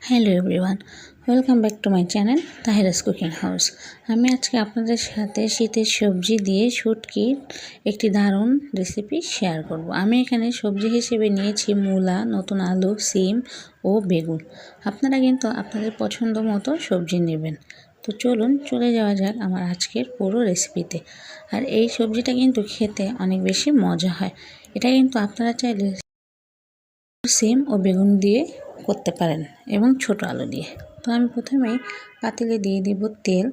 Hello everyone, welcome back to my channel Tahira's cooking house. আমি আজকে আপনাদের সাথে শীতের সবজি দিয়ে শুটকির একটি দারুণ রেসিপি শেয়ার করব। আমি এখানে সবজি হিসেবে নিয়েছি মূলা, নতুন আলু, সিম ও বেগুন। আপনারা কিন্তু আপনাদের পছন্দ মতো সবজি নেবেন। তো চলুন চলে যাওয়া যাক আমার আজকের পুরো রেসিপিতে। আর এই সবজিটা কিন্তু খেতে অনেক বেশি মজা হয়। এটা কিন্তু আপনারা চাইলে সিম ও বেগুন দিয়ে করতে পারেন এবং ছোট আলু দিয়ে। তো আমি প্রথমেই পাতিলে দিয়ে দিব তেল,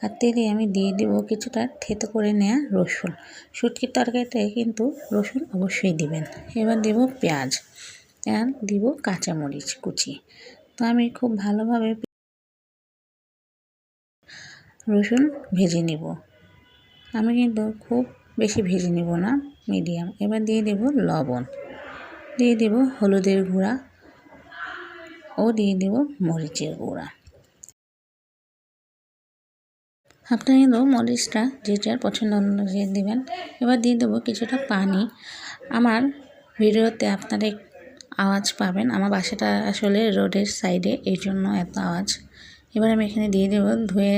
আর তেলে আমি দিয়ে দিব কিছুটা থেতো করে নেওয়া রসুন। শুটকির তরকারিতে কিন্তু রসুন অবশ্যই দিবেন। এবার দেব পেঁয়াজ আর দিব কাঁচামরিচ কুচি। তো আমি খুব ভালোভাবে রসুন ভেজে নিব। আমি কিন্তু খুব বেশি ভেজে নিব না, মিডিয়াম। এবার দিয়ে দেব লবণ, দিয়ে দেব হলুদের গুঁড়া ও দিয়ে দেব মরিচের গুঁড়া। আপনারা কিন্তু মরিচটা যে যার পছন্দ অনুযায়ী দেবেন। এবার দিয়ে দেবো কিছুটা পানি। আমার ভিডিওতে আপনারা আওয়াজ পাবেন, আমার বাসাটা আসলে রোডের সাইডে, এই জন্য এত আওয়াজ। এবার আমি এখানে দিয়ে দেবো ধুয়ে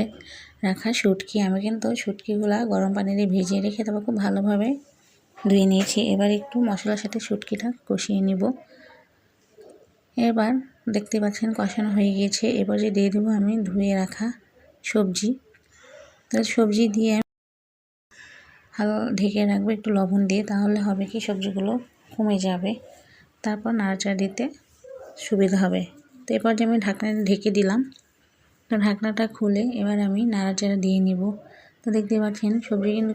রাখা শুটকি। আমি কিন্তু শুটকিগুলা গরম পানিতে ভিজিয়ে রেখে দেবো, খুব ভালোভাবে ধুয়ে নিয়েছি। এবার একটু মশলার সাথে শুটকিটা কষিয়ে নিব। এবার দেখতে পাচ্ছেন কষানো হয়ে গিয়েছে। এবার যে দিয়ে দেবো আমি ধুয়ে রাখা সবজি। তো সবজি দিয়ে হালকা ঢেকে রাখবো একটু লবণ দিয়ে, তাহলে হবে কি সবজিগুলো কমে যাবে, তারপর নাড়াচাড়া দিতে সুবিধা হবে। তো এরপর যে আমি ঢাকনা ঢেকে দিলাম, তো ঢাকনাটা খুলে এবার আমি নাড়াচাড়া দিয়ে নিব। তো দেখতে পাচ্ছেন সবজি কিন্তু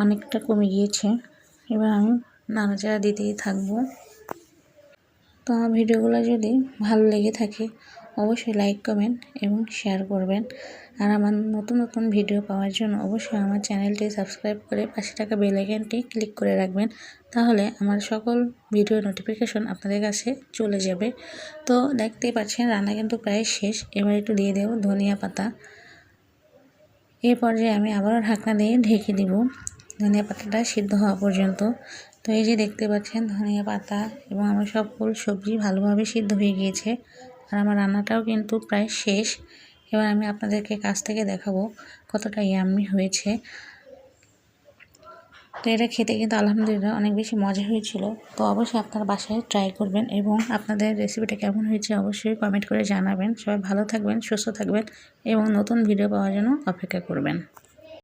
অনেকটা কমে গিয়েছে। এবার আমি নাড়াচাড়া দিতেই থাকবো। তো আমার ভিডিওগুলো যদি ভালো লেগে থাকে অবশ্যই লাইক, কমেন্ট এবং শেয়ার করবেন। আর আমার নতুন নতুন ভিডিও পাওয়ার জন্য অবশ্যই আমার চ্যানেলটি সাবস্ক্রাইব করে পাশে থাকা বেল আইকনটি ক্লিক করে রাখবেন, তাহলে আমার সকল ভিডিও নোটিফিকেশন আপনাদের কাছে চলে যাবে। তো দেখতেই পাচ্ছেন রান্না কিন্তু প্রায় শেষ। এবার একটু দিয়ে দেব ধনিয়া পাতা। এই পর্যায়ে আমি আবারও ঢাকনা দিয়ে ঢেকে দিব ধনিয়া পাতাটা সিদ্ধ হওয়া পর্যন্ত। তো এই যে দেখতে পাচ্ছেন ধনিয়া পাতা এবং আমার সকল সবজি ভালোভাবে সিদ্ধ হয়ে গিয়েছে, আর আমার রান্নাটাও কিন্তু প্রায় শেষ। এবার আমি আপনাদেরকে কাছ থেকে দেখাবো কতটা ইয়াম্মি হয়েছে। তো এটা খেতে কিন্তু আলহামদুলিল্লাহ অনেক বেশি মজা হয়েছিল। তো অবশ্যই আপনারা বাসায় ট্রাই করবেন এবং আপনাদের রেসিপিটা কেমন হয়েছে অবশ্যই কমেন্ট করে জানাবেন। সবাই ভালো থাকবেন, সুস্থ থাকবেন এবং নতুন ভিডিও পাওয়ার জন্য অপেক্ষা করবেন।